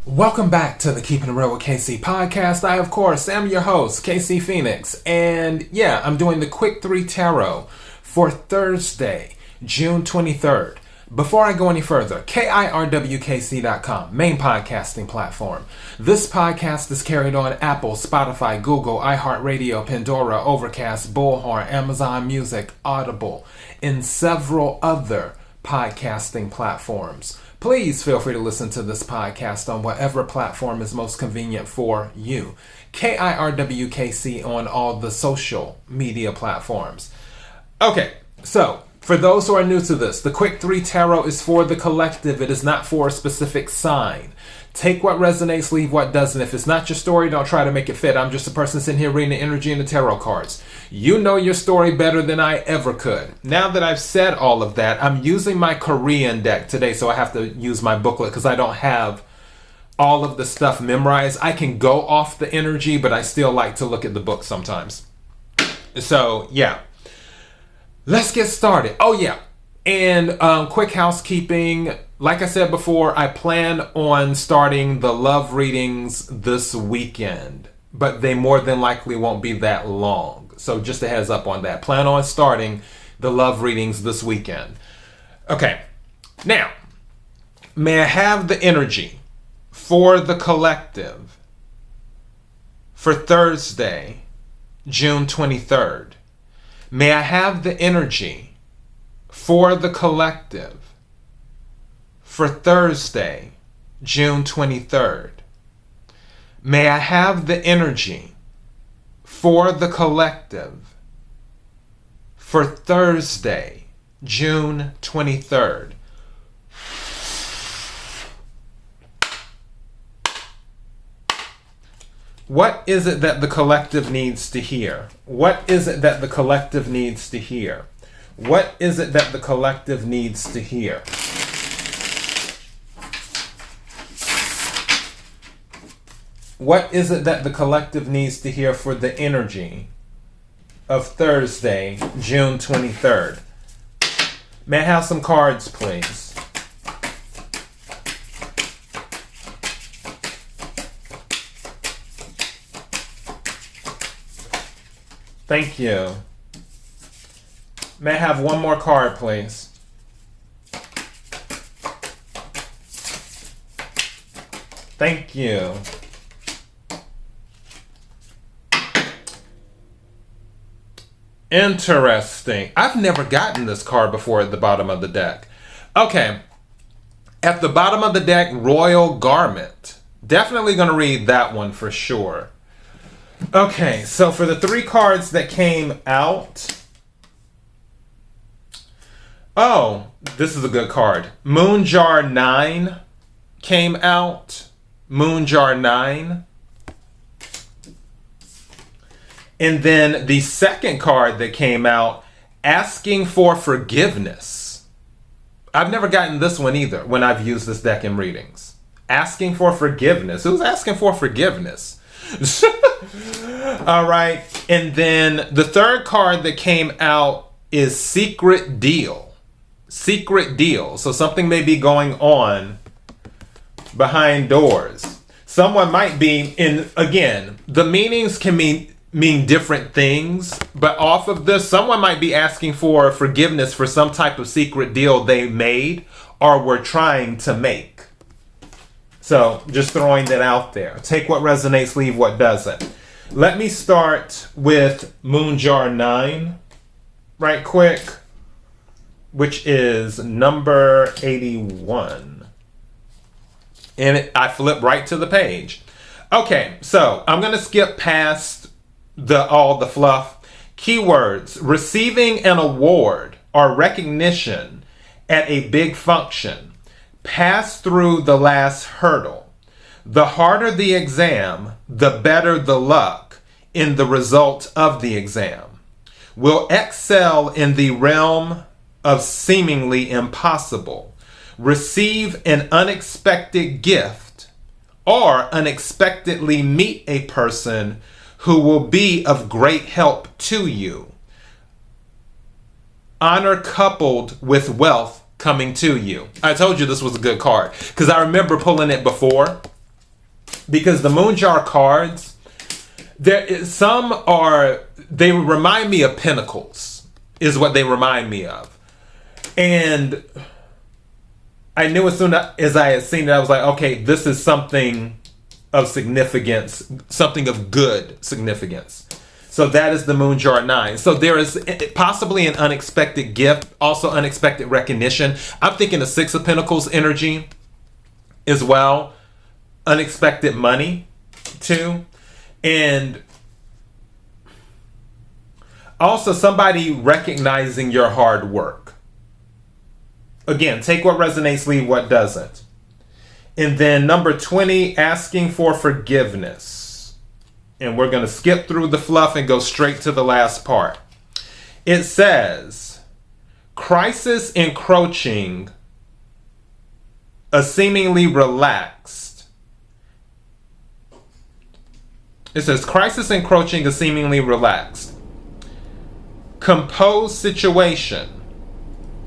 Welcome back to the Keeping It Real with KC podcast. I, of course, am your host, KC Phoenix. And yeah, I'm doing the Quick 3 Tarot for Thursday, June 23rd. Before I go any further, KIRWKC.com, main podcasting platform. This podcast is carried on Apple, Spotify, Google, iHeartRadio, Pandora, Overcast, Bullhorn, Amazon Music, Audible, and several other podcasting platforms. Please feel free to listen to this podcast on whatever platform is most convenient for you. KIRWKC on all the social media platforms. Okay, so for those who are new to this, the Quick 3 Tarot is for the collective. It is not for a specific sign. Take what resonates, leave what doesn't. If it's not your story, don't try to make it fit. I'm just a person sitting here reading the energy and the tarot cards. You know your story better than I ever could. Now that I've said all of that, I'm using my Korean deck today, so I have to use my booklet because I don't have all of the stuff memorized. I can go off the energy, but I still like to look at the book sometimes. So, yeah. Let's get started. Oh, yeah. And quick housekeeping. Like I said before, I plan on starting the love readings this weekend, but they more than likely won't be that long. So just a heads up on that. Plan on starting the love readings this weekend. Okay. Now, may I have the energy for the collective for Thursday, June 23rd? May I have the energy for the collective for Thursday, June 23rd? May I have the energy for the collective for Thursday, June 23rd? What is it that the collective needs to hear? What is it that the collective needs to hear? What is it that the collective needs to hear? What is it that the collective needs to hear for the energy of Thursday, June 23rd? May I have some cards, please? Thank you. May I have one more card, please? Thank you. Interesting. I've never gotten this card before at the bottom of the deck. Okay. At the bottom of the deck, Royal Garment. Definitely going to read that one for sure. Okay, so for the 3 cards that came out. Oh, this is a good card. Moonjar 9 came out. Moonjar 9. And then the second card that came out, Asking for Forgiveness. I've never gotten this one either when I've used this deck in readings. Asking for Forgiveness. Who's asking for forgiveness? All right. And then the third card that came out is Secret Deal. Secret Deal. So something may be going on behind doors. Someone might be in, again, the meanings can mean different things, but off of this, someone might be asking for forgiveness for some type of secret deal they made or were trying to make. So just throwing that out there. Take what resonates, leave what doesn't. Let me start with Moonjar 9 right quick, which is number 81. And I flip right to the page. Okay, so I'm going to skip past all the fluff. Keywords: receiving an award or recognition at a big function. Pass through the last hurdle. The harder the exam, the better the luck in the result of the exam. Will excel in the realm of seemingly impossible. Receive an unexpected gift or unexpectedly meet a person who will be of great help to you. Honor coupled with wealth coming to you. I told you this was a good card because I remember pulling it before because the moon jar cards, they remind me of pentacles, is what they remind me of. And I knew as soon as I had seen it, I was like, okay, this is something of significance, something of good significance. So that is the Moon Jar 9. So there is possibly an unexpected gift, also unexpected recognition. I'm thinking the Six of Pentacles energy as well. Unexpected money too. And also somebody recognizing your hard work. Again, take what resonates, leave what doesn't. And then number 20, asking for forgiveness. And we're going to skip through the fluff and go straight to the last part. It says, crisis encroaching, a seemingly relaxed. It says, crisis encroaching, a seemingly relaxed, composed situation.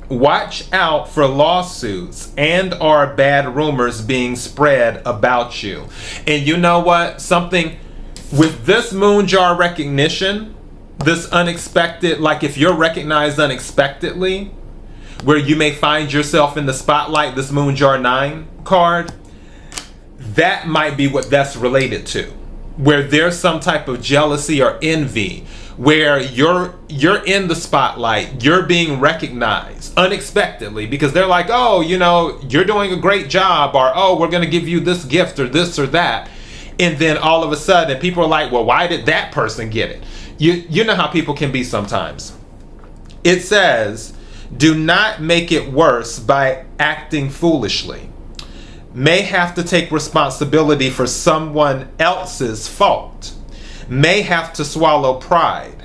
Watch out for lawsuits and or bad rumors being spread about you. And you know what? Something with this moon jar recognition, this unexpected, like if you're recognized unexpectedly, where you may find yourself in the spotlight, this moon jar 9 card, that might be what that's related to. Where there's some type of jealousy or envy, where you're in the spotlight, you're being recognized unexpectedly because they're like, oh, you know, you're doing a great job, or oh, we're going to give you this gift or this or that. And then all of a sudden people are like, well, why did that person get it? You know how people can be sometimes. It says, do not make it worse by acting foolishly. May have to take responsibility for someone else's fault. May have to swallow pride.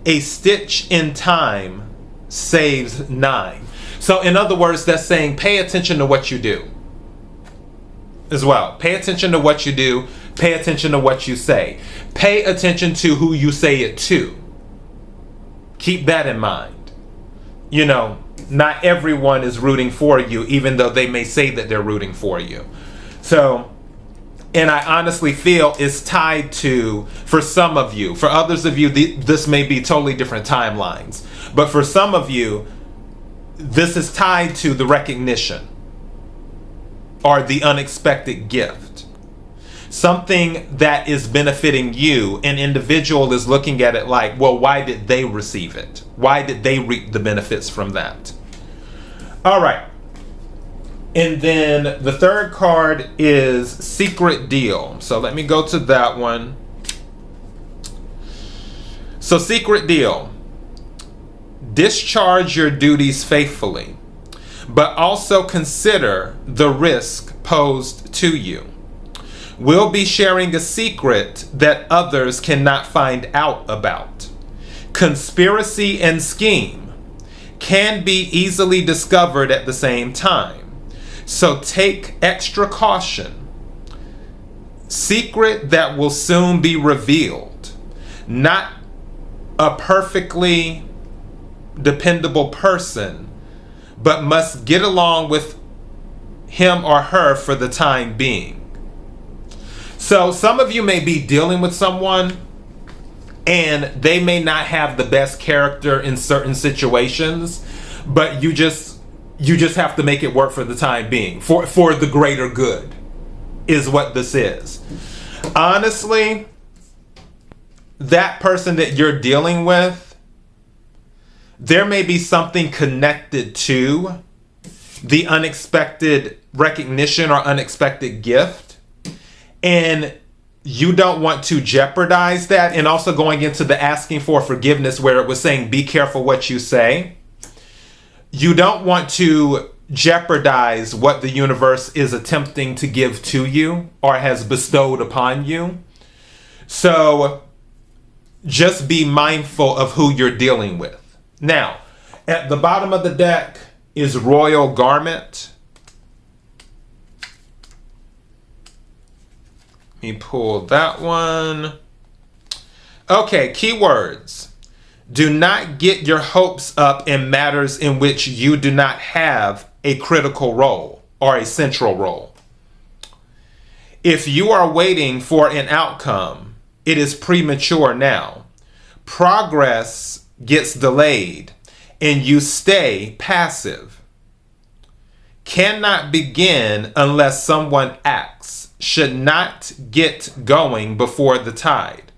A stitch in time saves 9. So in other words, that's saying pay attention to what you do as well. Pay attention to what you do. Pay attention to what you say. Pay attention to who you say it to. Keep that in mind. You know, not everyone is rooting for you, even though they may say that they're rooting for you. So, and I honestly feel it's tied to, for some of you, for others of you, this may be totally different timelines. But for some of you, this is tied to the recognition or the unexpected gift. Something that is benefiting you. An individual is looking at it like, well, why did they receive it? Why did they reap the benefits from that? All right. And then the third card is Secret Deal. So let me go to that one. So Secret Deal. Discharge your duties faithfully, but also consider the risk posed to you. We'll be sharing a secret that others cannot find out about. Conspiracy and scheme can be easily discovered at the same time, so take extra caution. Secret that will soon be revealed. Not a perfectly dependable person, but must get along with him or her for the time being. So some of you may be dealing with someone and they may not have the best character in certain situations, but you just have to make it work for the time being, for the greater good is what this is. Honestly, that person that you're dealing with, there may be something connected to the unexpected recognition or unexpected gift. And you don't want to jeopardize that. And also going into the asking for forgiveness where it was saying, be careful what you say. You don't want to jeopardize what the universe is attempting to give to you or has bestowed upon you. So just be mindful of who you're dealing with. Now, at the bottom of the deck is Royal Garment. Let me pull that one. Okay, keywords. Do not get your hopes up in matters in which you do not have a critical role or a central role. If you are waiting for an outcome, it is premature now. Progress gets delayed and you stay passive. Cannot begin unless someone acts. Should not get going before the tide.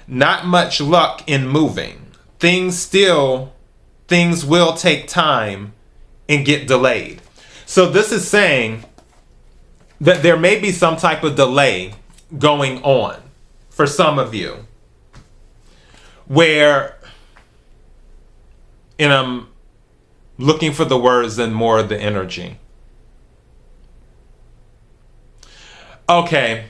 Not much luck in moving. Things will take time and get delayed. So this is saying that there may be some type of delay going on for some of you, where, and I'm looking for the words and more of the energy. Okay,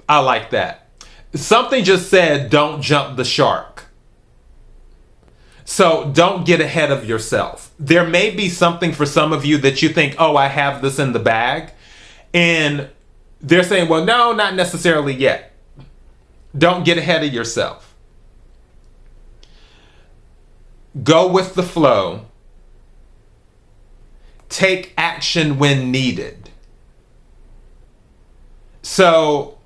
I like that. Something just said, don't jump the shark. So don't get ahead of yourself. There may be something for some of you that you think, oh, I have this in the bag. And they're saying, well, no, not necessarily yet. Don't get ahead of yourself. Go with the flow. Take action when needed. So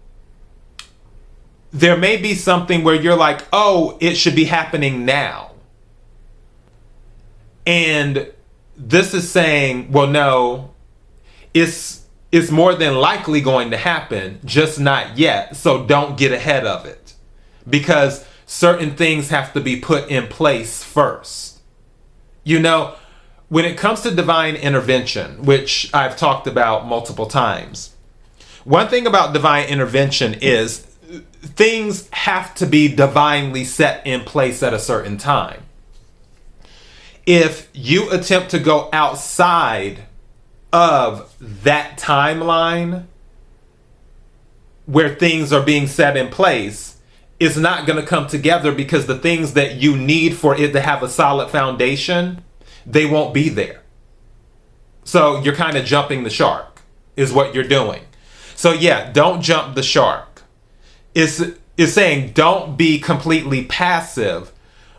there may be something where you're like, oh, it should be happening now. And this is saying, well, no, it's more than likely going to happen, just not yet. So don't get ahead of it, because certain things have to be put in place first. You know, when it comes to divine intervention, which I've talked about multiple times, one thing about divine intervention is things have to be divinely set in place at a certain time. If you attempt to go outside of that timeline where things are being set in place, it's not going to come together, because the things that you need for it to have a solid foundation, they won't be there. So you're kind of jumping the shark is what you're doing. So yeah, don't jump the shark. It's saying don't be completely passive,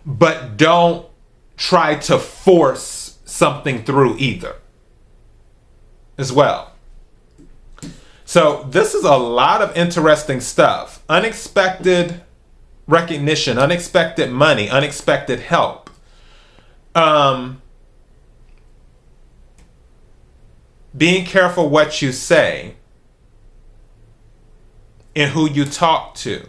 but don't try to force something through either as well. So this is a lot of interesting stuff. Unexpected recognition, unexpected money, unexpected help. Being careful what you say and who you talk to.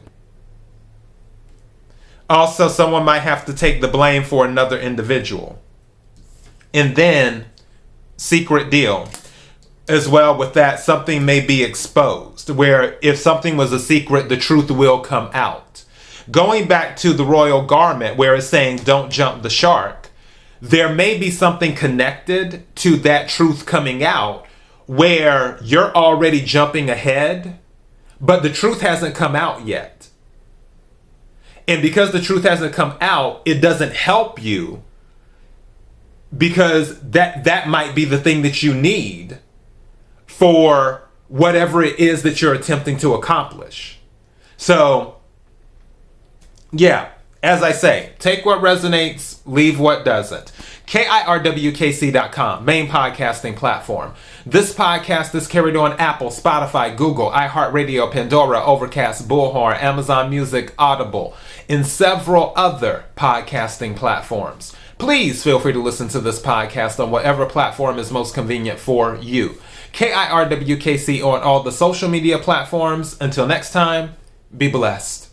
Also, someone might have to take the blame for another individual. And then, secret deal. As well with that, something may be exposed, where if something was a secret, the truth will come out. Going back to the royal garment, where it's saying don't jump the shark, there may be something connected to that truth coming out where you're already jumping ahead, but the truth hasn't come out yet. And because the truth hasn't come out, it doesn't help you, because that might be the thing that you need for whatever it is that you're attempting to accomplish. So, yeah, as I say, take what resonates, leave what doesn't. KIRWKC.com, main podcasting platform. This podcast is carried on Apple, Spotify, Google, iHeartRadio, Pandora, Overcast, Bullhorn, Amazon Music, Audible, and several other podcasting platforms. Please feel free to listen to this podcast on whatever platform is most convenient for you. KIRWKC on all the social media platforms. Until next time, be blessed.